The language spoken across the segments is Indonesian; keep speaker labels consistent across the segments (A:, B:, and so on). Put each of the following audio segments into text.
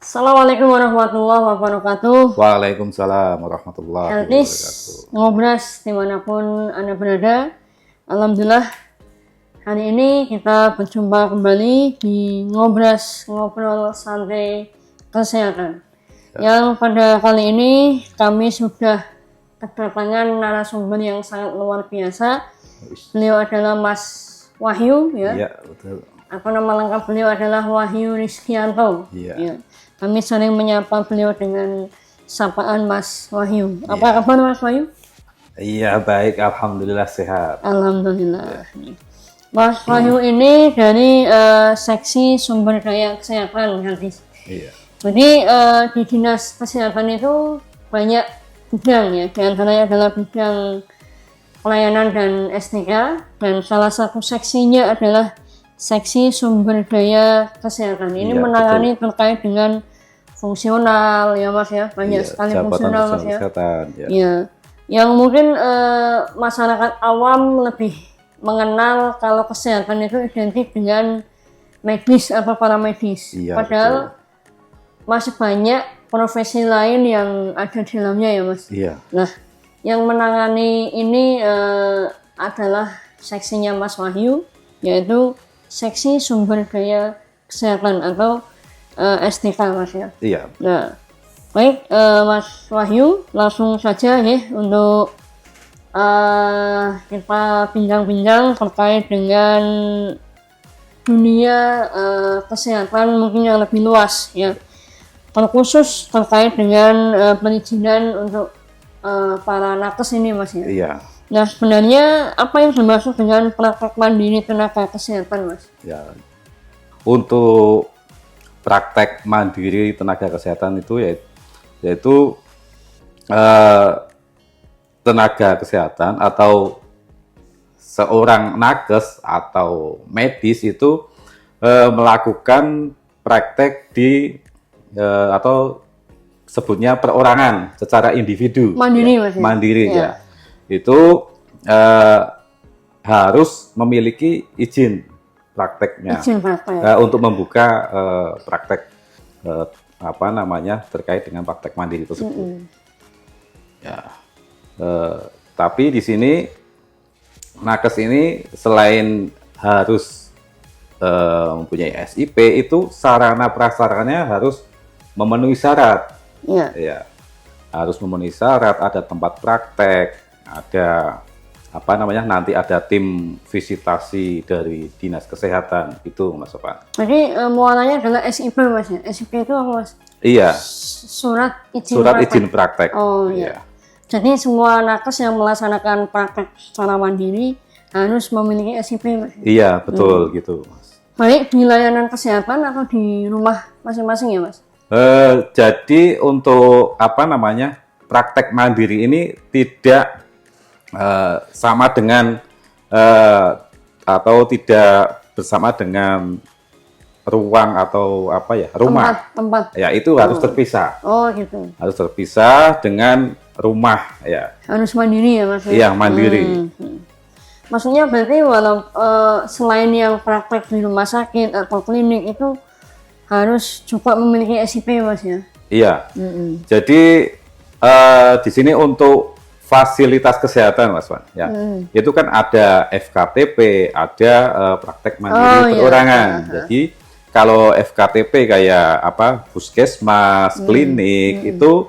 A: Assalamualaikum warahmatullahi wabarakatuh.
B: Waalaikumsalam warahmatullahi
A: Eltis,
B: wabarakatuh.
A: ngobras dimanapun Anda berada. Alhamdulillah, hari ini kita berjumpa kembali di Ngobras Ngobrol Santai Kesehatan. Yang pada kali ini kami sudah kedatangan narasumber yang sangat luar biasa. Beliau adalah Mas Wahyu, ya.
B: Iya, betul.
A: Apa nama lengkap beliau adalah Wahyu Rizkianto.
B: Iya.
A: Ya. Kami sering menyapa beliau dengan sapaan Mas Wahyu. Apa kabar Mas Wahyu?
B: Iya, baik. Alhamdulillah sehat.
A: Alhamdulillah. Mas Wahyu ini dari seksi sumber daya kesehatan, Hadis.
B: Iya.
A: Jadi di dinas kesehatan itu banyak bidang, ya. Di antaranya adalah bidang pelayanan dan SDK, dan salah satu seksinya adalah seksi sumber daya kesehatan. Ini
B: Iya,
A: menangani terkait dengan fungsional, ya Mas, ya. Banyak
B: Iya,
A: sekali
B: jabatan
A: fungsional, Mas, ya.
B: kesehatan. Ya.
A: Ya, yang mungkin masyarakat awam lebih mengenal kalau kesehatan itu identik dengan medis atau paramedis.
B: Iya,
A: Padahal masih banyak profesi lain yang ada di dalamnya, ya Mas.
B: Iya.
A: Nah, yang menangani ini adalah seksinya Mas Wahyu, yaitu seksi sumber daya kesehatan atau SDK, Mas, ya.
B: Iya.
A: Nah, baik Mas Wahyu, langsung saja ya untuk kita bincang-bincang terkait dengan dunia kesehatan mungkin yang lebih luas, ya. Terkhusus terkait dengan perizinan untuk para nakes ini, Mas, ya.
B: Iya.
A: Nah, sebenarnya apa yang dimaksud dengan praktek mandiri tenaga kesehatan, Mas?
B: Ya. Untuk praktek mandiri tenaga kesehatan itu yaitu tenaga kesehatan atau seorang nakes atau medis itu melakukan praktek di atau sebutnya perorangan secara individu,
A: Mandiri,
B: ya,
A: Mas, ya?
B: mandiri,
A: Ya.
B: ya. Itu harus memiliki izin prakteknya.
A: Izin praktek.
B: Untuk membuka praktek terkait dengan praktek mandiri tersebut. Ya, tapi di sini nakes ini selain harus mempunyai SIP, itu sarana prasarannya harus memenuhi syarat.
A: Ya.
B: Ya, harus memenuhi syarat, ada tempat praktek, ada nanti ada tim visitasi dari dinas kesehatan, itu Mas Sopan.
A: Jadi muaranya adalah SIP, Mas, ya. SIP itu apa, Mas?
B: Iya.
A: Surat
B: izin praktek.
A: Oh iya. Jadi semua nakes yang melaksanakan praktek secara mandiri harus memiliki SIP, Mas.
B: Iya, betul gitu, Mas.
A: Baik di layanan kesehatan atau di rumah masing-masing, ya, Mas?
B: Jadi untuk praktek mandiri ini tidak sama dengan atau tidak bersama dengan ruang atau rumah.
A: Tempat.
B: Ya, itu harus terpisah.
A: Oh gitu.
B: Harus terpisah dengan rumah, ya.
A: Harus mandiri, ya, Mas?
B: Iya, mandiri.
A: Maksudnya berarti walau selain yang praktek di rumah sakit atau klinik itu harus juga memiliki SIP, Mas, ya?
B: Iya. Jadi di sini untuk fasilitas kesehatan, Mas Wan, ya. Itu kan ada FKTP, ada praktek mandiri perorangan.
A: Iya.
B: Jadi kalau FKTP kayak puskesmas, klinik itu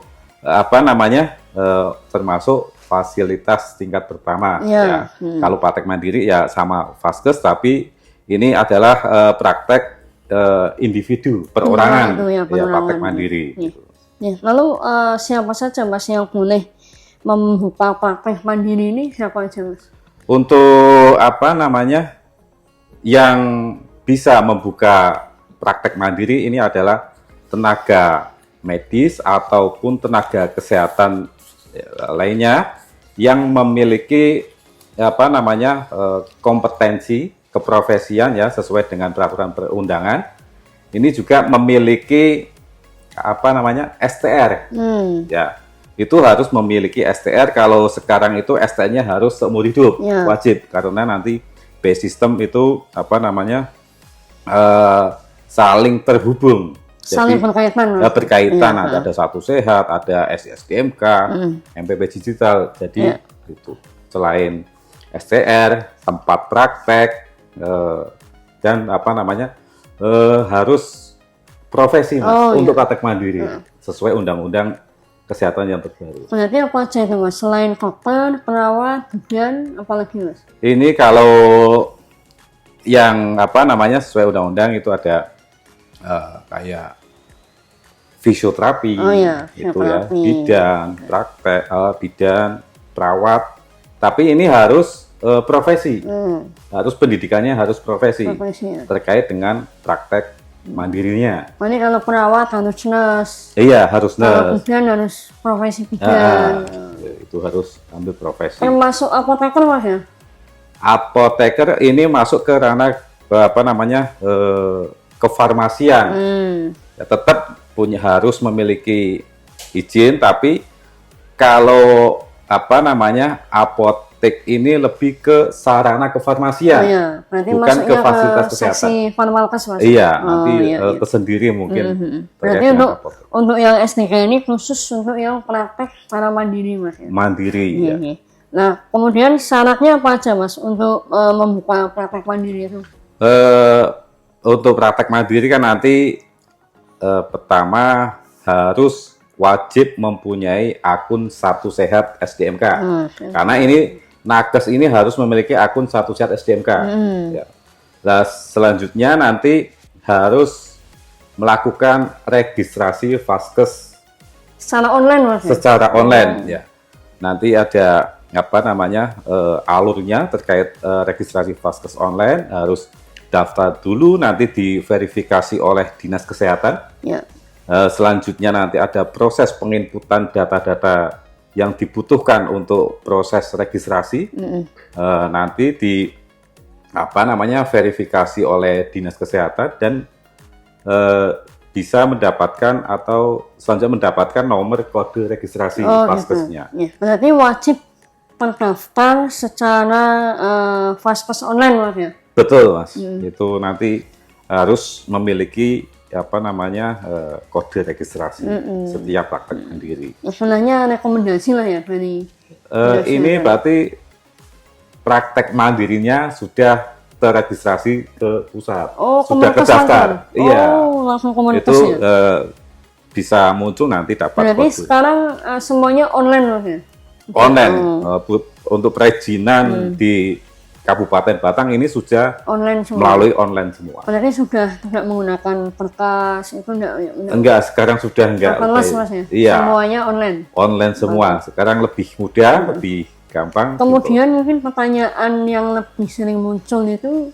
B: termasuk fasilitas tingkat pertama. Ya. Kalau praktek mandiri ya sama Vaskes, tapi ini adalah praktek individu perorangan, praktek mandiri.
A: Gitu. Ya, lalu siapa saja, Mas, yang boleh membuka praktek mandiri ini, siapa aja, Mas?
B: Untuk yang bisa membuka praktek mandiri ini adalah tenaga medis ataupun tenaga kesehatan lainnya yang memiliki kompetensi keprofesian, ya, sesuai dengan peraturan perundangan. Ini juga memiliki STR, ya. Itu harus memiliki STR. Kalau sekarang itu STR-nya harus seumur hidup, wajib, karena nanti B-System itu saling terhubung
A: saling berkaitan,
B: berkaitan. Ada Satu Sehat, ada SISDMK, MPP Digital. Jadi itu selain STR, tempat praktek, dan harus profesi Mas untuk praktek mandiri sesuai undang-undang kesehatan yang terbaru.
A: Berarti apa aja itu Mas? Selain dokter, perawat, bidan, apalagi Mas?
B: Ini kalau yang sesuai undang-undang itu ada kayak fisioterapi, itu ya, bidan, praktek, bidan, perawat. Tapi ini harus profesi, harus pendidikannya harus profesi terkait dengan praktek mandirinya.
A: Ini kalau perawat harus nurse.
B: Iya, harus nurse.
A: Kalau bidan harus profesi bidan.
B: Itu harus ambil profesi.
A: Termasuk apoteker Mas ya?
B: Apoteker ini masuk ke ranah kefarmasian. Ya, tetap harus memiliki izin, tapi kalau apotek ini lebih ke sarana kefarmasian, bukan ke fasilitas kesehatan.
A: Mas.
B: Iya, nanti tersendiri mungkin.
A: Berarti untuk yang SDK ini khusus untuk yang praktek secara mandiri Mas ya?
B: Mandiri, ya.
A: Nah, kemudian syaratnya apa aja Mas untuk membuka praktek mandiri itu?
B: Untuk praktek mandiri kan nanti pertama harus wajib mempunyai akun Satu Sehat SDMK. Karena ini nakes ini harus memiliki akun Satu Sehat SDMK. Ya. Nah, selanjutnya nanti harus melakukan registrasi Vaskes
A: secara online Mas.
B: Secara online ya. Nanti ada alurnya terkait registrasi Vaskes online, harus daftar dulu, nanti diverifikasi oleh Dinas Kesehatan.
A: Ya.
B: Selanjutnya nanti ada proses penginputan data-data yang dibutuhkan untuk proses registrasi. Nanti verifikasi oleh Dinas Kesehatan dan bisa mendapatkan atau selanjutnya mendapatkan nomor kode registrasi Vaskesnya.
A: Gitu. Ya. Berarti wajib terdaftar secara Vaskes online Mas ya?
B: Betul Mas. Itu nanti harus memiliki kode registrasi setiap praktek mandiri.
A: Sebenarnya rekomendasi lah ya dari
B: ini berarti praktek mandirinya sudah terregistrasi ke pusat, sudah terdaftar. Iya.
A: Langsung komunitas
B: itu
A: ya?
B: Bisa muncul nanti dapat.
A: Berarti kode. Sekarang semuanya online loh ya?
B: Online. Untuk perizinan di Kabupaten Batang ini sudah
A: online semua.
B: Melalui online semua.
A: Berarti sudah tidak menggunakan kertas itu
B: enggak, sekarang sudah enggak.
A: Mas ya?
B: Iya.
A: Semuanya online.
B: Online semua. Sekarang lebih mudah, lebih gampang.
A: Kemudian mungkin pertanyaan yang lebih sering muncul itu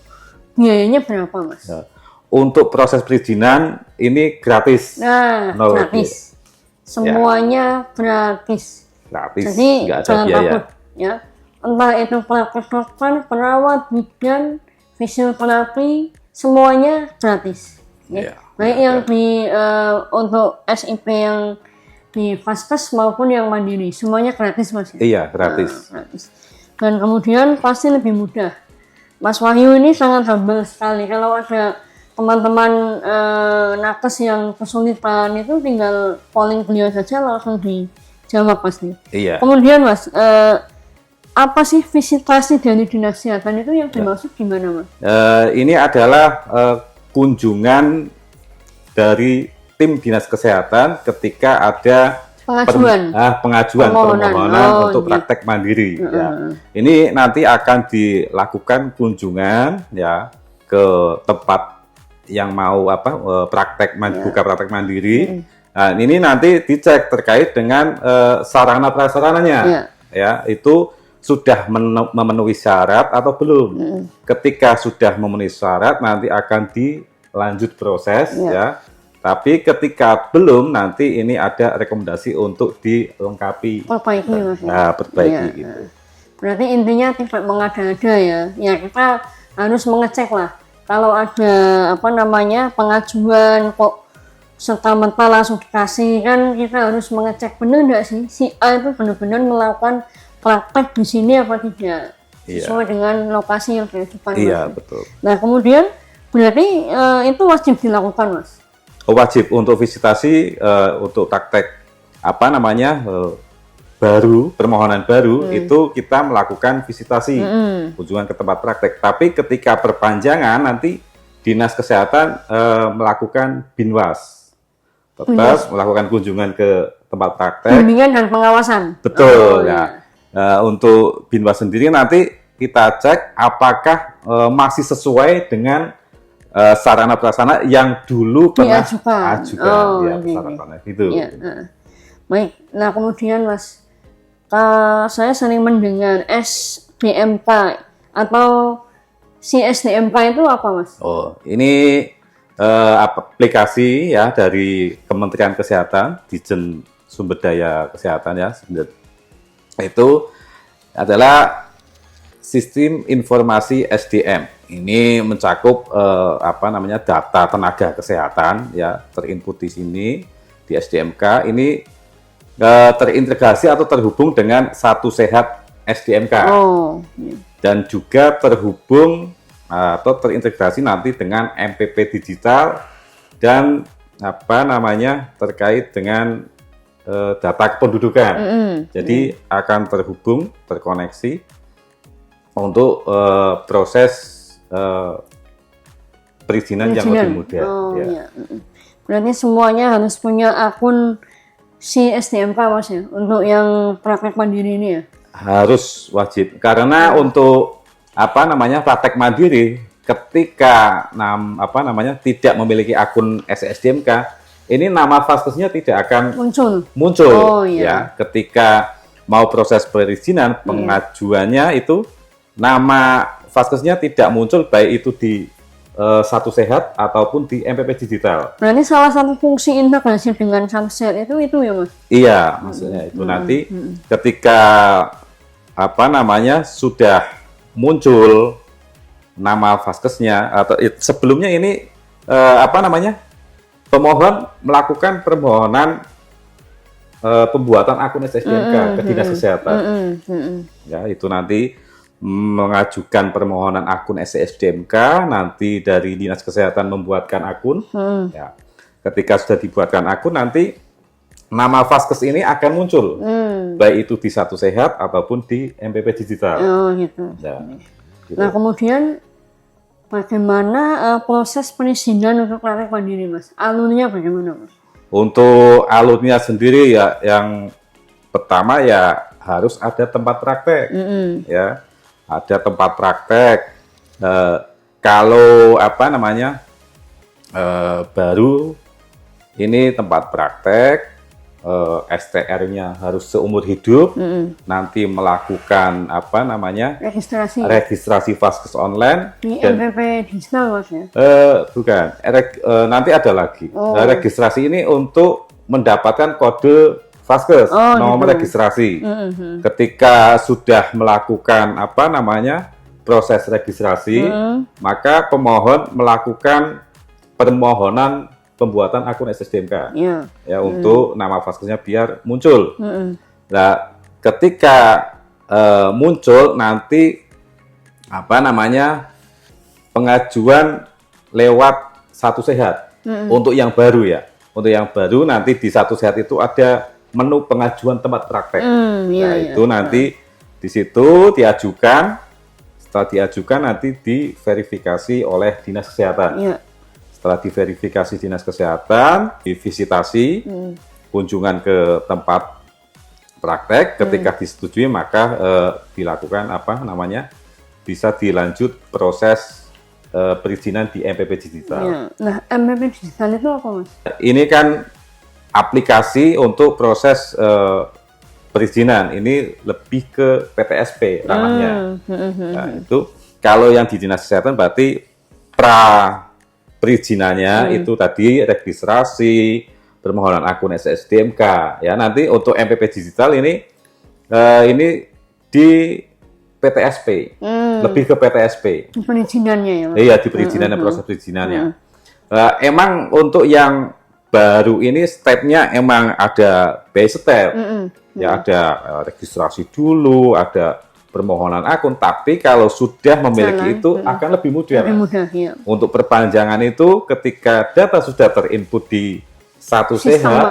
A: biayanya berapa Mas?
B: Ya. Untuk proses perizinan ini gratis.
A: Nah, gratis. Semuanya gratis.
B: Gratis.
A: Jadi
B: enggak ada
A: jangan
B: biaya.
A: takut ya. Entah itu praktek dokter, perawat, bidan, fisioterapi, semuanya gratis. Ya. Baik yang untuk SIP yang di Vaskes maupun yang mandiri, semuanya gratis Mas.
B: Iya, gratis.
A: Gratis. Dan kemudian pasti lebih mudah. Mas Wahyu ini sangat humble sekali. Kalau ada teman-teman nakes yang kesulitan itu tinggal calling beliau saja langsung dijawab pasti.
B: Iya.
A: Kemudian Mas, apa sih visitasi dari Dinas Kesehatan itu yang dimaksud gimana Mas?
B: Ini adalah kunjungan dari tim Dinas Kesehatan ketika ada pengajuan permohonan untuk praktek mandiri. Ya. Ini nanti akan dilakukan kunjungan ya ke tempat yang mau buka praktek mandiri. Nah, ini nanti dicek terkait dengan sarana prasarananya. Ya, itu sudah memenuhi syarat atau belum. Ketika sudah memenuhi syarat nanti akan dilanjut proses ya. Tapi ketika belum nanti ini ada rekomendasi untuk dilengkapi.
A: Perbaiki Mas.
B: Perbaiki gitu.
A: Berarti intinya tidak mengada-ada ya. Ya kita harus mengecek lah. Kalau ada pengajuan kok serta-merta langsung dikasih, kan kita harus mengecek benar nggak sih si A itu benar-benar melakukan praktek di sini apa tidak sesuai dengan lokasi yang diajukan.
B: Iya, betul.
A: Nah kemudian berarti itu wajib dilakukan Mas.
B: wajib untuk visitasi untuk praktek baru, permohonan baru itu kita melakukan visitasi kunjungan ke tempat praktek. Tapi ketika perpanjangan nanti Dinas Kesehatan melakukan binwas, tetap melakukan kunjungan ke tempat praktek.
A: Bimbingan dan pengawasan.
B: Betul ya. Untuk binwas sendiri nanti kita cek apakah masih sesuai dengan sarana prasarana yang dulu pernah ajukan. Sarana itu. Ya.
A: Baik. Nah kemudian Mas, saya sering mendengar SDMK atau si SDMK itu apa Mas?
B: Oh, ini aplikasi ya dari Kementerian Kesehatan, Ditjen Sumber Daya Kesehatan ya. Itu adalah sistem informasi SDM. Ini mencakup data tenaga kesehatan ya, terinput di sini di SDMK. Ini terintegrasi atau terhubung dengan Satu Sehat SDMK. Dan juga terhubung atau terintegrasi nanti dengan MPP digital dan terkait dengan data kependudukan. Jadi akan terhubung, terkoneksi untuk proses perizinan yang lebih mudah.
A: Berarti semuanya harus punya akun si SDMK Mas ya, untuk yang praktek mandiri ini ya?
B: Harus wajib, karena untuk praktek mandiri ketika tidak memiliki akun SDMK, ini nama vaskesnya tidak akan muncul. Ya, ketika mau proses perizinan pengajuannya itu nama vaskesnya tidak muncul, baik itu di Satu Sehat ataupun di MPP digital.
A: Berarti salah satu fungsi integrasi dengan Satu Sehat itu ya Mas?
B: Iya, maksudnya itu nanti ketika sudah muncul nama vaskesnya atau sebelumnya ini pemohon melakukan permohonan pembuatan akun SDMK ke Dinas Kesehatan. Ya, itu nanti mengajukan permohonan akun SDMK, nanti dari Dinas Kesehatan membuatkan akun. Ya, ketika sudah dibuatkan akun, nanti nama vaskes ini akan muncul, baik itu di Satu Sehat ataupun di MPP digital.
A: Gitu. Nah kemudian bagaimana proses perizinan untuk praktek mandiri Mas? Alurnya bagaimana Mas?
B: Untuk alurnya sendiri ya, yang pertama ya harus ada tempat praktek, ya. Ada tempat praktek. Kalau baru ini tempat praktek, STR-nya harus seumur hidup, nanti melakukan registrasi vaskes online
A: di MPP digital Mas ya?
B: Bukan, nanti ada lagi. Registrasi ini untuk mendapatkan kode vaskes, nomor registrasi. Ketika sudah melakukan proses registrasi, maka pemohon melakukan permohonan pembuatan akun SDMK ya untuk nama vaskesnya biar muncul. Nah, ketika muncul nanti pengajuan lewat Satu Sehat untuk yang baru ya. Untuk yang baru nanti di Satu Sehat itu ada menu pengajuan tempat praktek. Itu nanti di situ diajukan, setelah diajukan nanti diverifikasi oleh Dinas Kesehatan. Setelah diverifikasi Dinas Kesehatan, divisitasi, kunjungan ke tempat praktek, ketika disetujui maka dilakukan bisa dilanjut proses perizinan di MPP digital.
A: Nah, MPP digital itu apa Mas?
B: Ini kan aplikasi untuk proses perizinan, ini lebih ke PTSP ranahnya. Nah, itu kalau yang di Dinas Kesehatan berarti perizinannya itu tadi registrasi, permohonan akun SDMK. Ya, nanti untuk MPP digital ini di PTSP, lebih ke PTSP.
A: Di perizinannya ya Mas?
B: Iya, di perizinannya, proses perizinannya. Emang untuk yang baru ini stepnya emang ada by step, ya ada registrasi dulu, ada permohonan akun, tapi kalau sudah memiliki itu akan lebih mudah.
A: Lebih mudah, ya.
B: Untuk perpanjangan itu ketika data sudah terinput di satu sehat,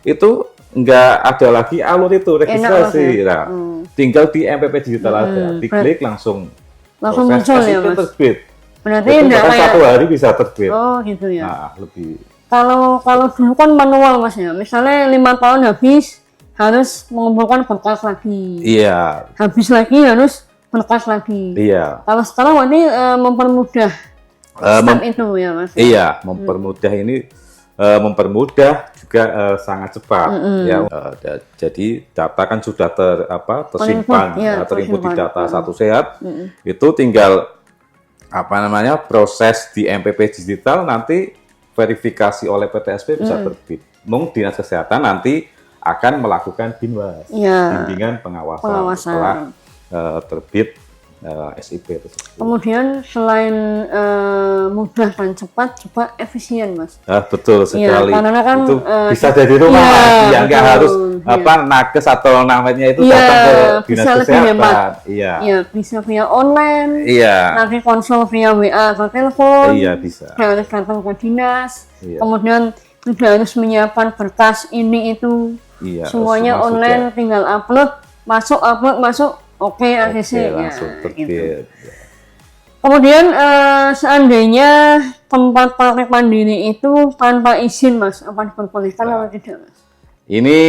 B: itu nggak ada lagi alur itu registrasi. Nah, tinggal di MPP digital aja, diklik langsung
A: muncul ya, Mas.
B: Terbit.
A: Berarti
B: enggak kayak 1 hari bisa terbit.
A: Oh, gitu ya.
B: Nah, lebih.
A: Kalau dulu kan manual, Mas ya. Misalnya 5 tahun habis harus mengumpulkan berkas lagi.
B: Iya.
A: Habis lagi harus berkas lagi.
B: Iya.
A: Kalau sekarang ini mempermudah step itu ya, Mas.
B: Iya, mempermudah ini mempermudah juga sangat cepat ya. Jadi data kan sudah tersimpan terinput di data satu sehat. Itu tinggal proses di MPP digital, nanti verifikasi oleh PTSP bisa terbit. Dinas Kesehatan nanti akan melakukan BINWAS, bimbingan pengawasan. Setelah terbit SIP tersebut.
A: Kemudian selain mudah dan cepat, juga efisien, Mas.
B: Betul sekali.
A: Ya, karena kan
B: itu bisa dari rumah, nggak harus nakes atau namanya itu datang ke dinas kesehatan. Iya,
A: bisa via online.
B: Iya.
A: Nanti konsul via WA atau telepon.
B: Iya, bisa.
A: Harus datang ke dinas. Kemudian sudah harus menyiapkan berkas ini itu.
B: Iya,
A: semuanya online, tinggal upload, masuk. Oke, ACC
B: langsung terbit. Gitu.
A: Kemudian seandainya tempat praktek mandiri itu tanpa izin, Mas, apa diperbolehkan atau tidak, Mas?
B: Ini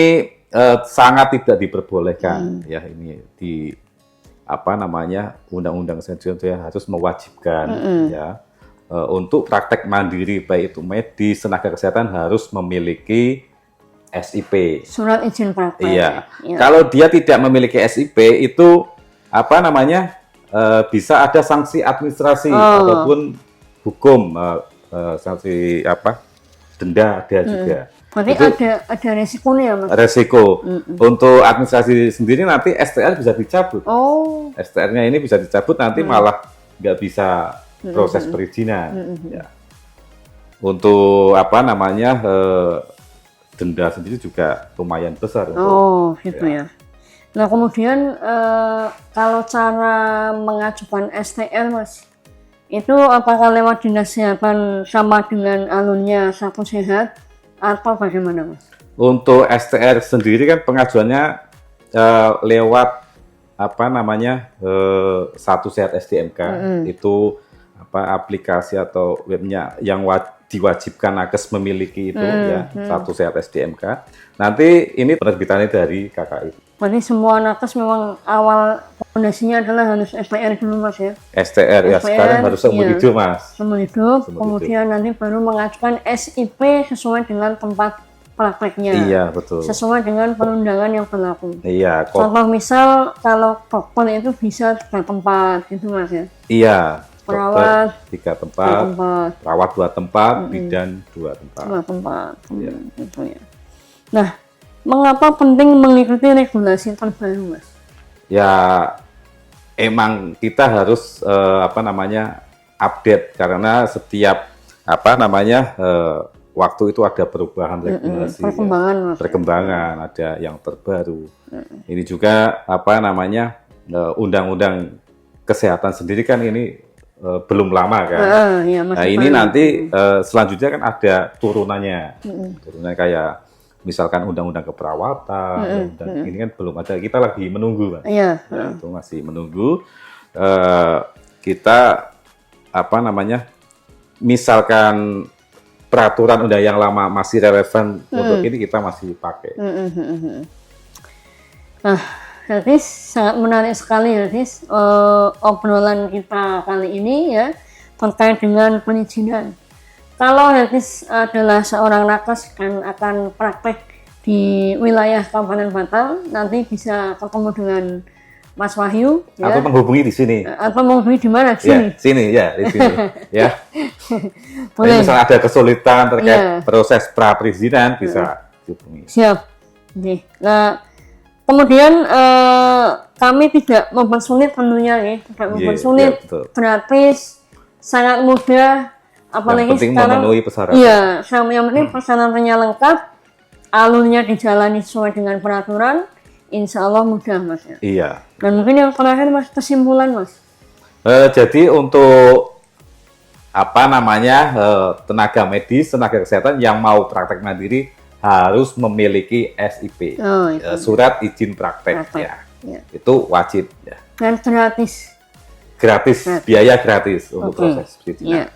B: sangat tidak diperbolehkan, ya. Ini di Undang-Undang Kesehatan harus mewajibkan, ya, untuk praktek mandiri baik itu medis, tenaga kesehatan harus memiliki SIP.
A: Surat izin praktek.
B: Iya. Ya. Kalau dia tidak memiliki SIP itu bisa ada sanksi administrasi ataupun hukum, sanksi denda ada juga.
A: Berarti ada resikonya ya, Mas?
B: Resiko. Untuk administrasi sendiri nanti STR bisa dicabut. STR-nya ini bisa dicabut, nanti malah nggak bisa proses perizinan. Ya. Untuk denda sendiri juga lumayan besar.
A: Gitu ya. Nah, kemudian kalau cara mengajukan STR, Mas, itu apakah lewat dinas kesehatan sama dengan alurnya Satu Sehat atau bagaimana, Mas? Untuk
B: STR sendiri kan pengajuannya lewat Satu Sehat SDMK. Itu aplikasi atau webnya yang diwajibkan nakes memiliki itu, Satu Sehat SDMK. Nanti ini penerbitannya dari KKI.
A: Berarti semua nakes memang awal fondasinya adalah harus STR dulu, Mas ya?
B: STR ya, sekarang harus seumur hidup, Mas.
A: Seumur hidup, kemudian nanti baru mengajukan SIP sesuai dengan tempat prakteknya.
B: Iya, betul.
A: Sesuai dengan perundangan yang berlaku.
B: Iya.
A: Contoh misal kalau dokter itu bisa 3 tempat, gitu, Mas ya?
B: Iya.
A: Perawat
B: 3 tempat, perawat 2 tempat, bidan 2 tempat.
A: 2 tempat. Gitu ya. Nah, mengapa penting mengikuti regulasi terbaru, Mas?
B: Ya, emang kita harus update karena setiap waktu itu ada perubahan regulasi, perkembangan, ada yang terbaru. Ini juga undang-undang kesehatan sendiri kan ini belum lama kan. Nah, ini nanti selanjutnya kan ada turunannya. Turunannya kayak misalkan undang-undang keperawatan, dan ini kan belum ada, kita lagi menunggu, Pak. Nah, itu masih menunggu. Kita misalkan peraturan undang yang lama masih relevan untuk ini, kita masih pakai.
A: Nah, Hertis, sangat menarik sekali, Hertis, obrolan kita kali ini ya terkait dengan perizinan. Kalau Hertis adalah seorang nakes dan akan praktek di wilayah Kabupaten Batal, nanti bisa ketemu dengan Mas Wahyu.
B: Atau menghubungi di sini.
A: Atau menghubungi di mana? Di sini.
B: Di sini. Ya. Boleh. Misalnya ada kesulitan terkait proses pra-perizinan, bisa dihubungi.
A: Siap. Oke. Nah, kemudian kami tidak mempersulit tentunya ya, tidak mempersulit, gratis, sangat mudah. Apalagi
B: yang penting
A: sekarang
B: memenuhi persyaratan.
A: Iya, yang penting persyaratannya lengkap, alurnya dijalani sesuai dengan peraturan, insya Allah mudah Mas ya.
B: Iya.
A: Dan mungkin yang terakhir Mas, kesimpulan Mas.
B: Jadi untuk apa namanya tenaga medis, tenaga kesehatan yang mau praktek mandiri harus memiliki SIP, surat izin praktek. Ya. Itu wajib ya.
A: Dan gratis,
B: biaya gratis untuk proses perizinan.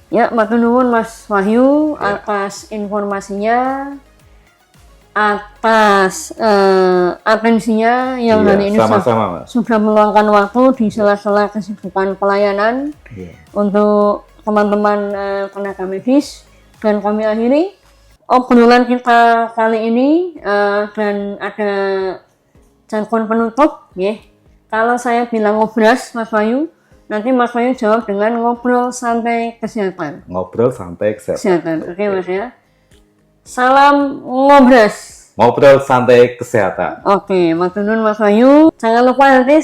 A: Ya, matur nuwun Mas Wahyu atas informasinya, atas atensinya yang hari ini sudah meluangkan waktu di sela-sela kesibukan pelayanan untuk teman-teman tenaga medis. Dan kami akhiri obrolan kita kali ini dan ada jargon penutup ya. Kalau saya bilang ngobras Mas Wahyu, nanti Mas Wahyu jawab dengan ngobrol santai kesehatan.
B: Ngobrol santai kesehatan.
A: Oke Mas ya. Salam ngobras.
B: Ngobrol santai kesehatan.
A: Oke, matur nuwun Mas Wahyu. Jangan lupa nanti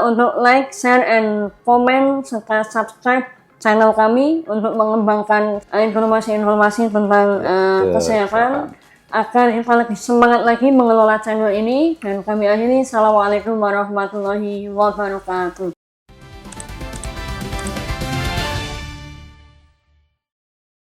A: untuk like, share, and comment serta subscribe channel kami untuk mengembangkan informasi-informasi tentang kesehatan. Agar kita lebih semangat lagi mengelola channel ini. Dan kami akhiri, assalamualaikum warahmatullahi wabarakatuh.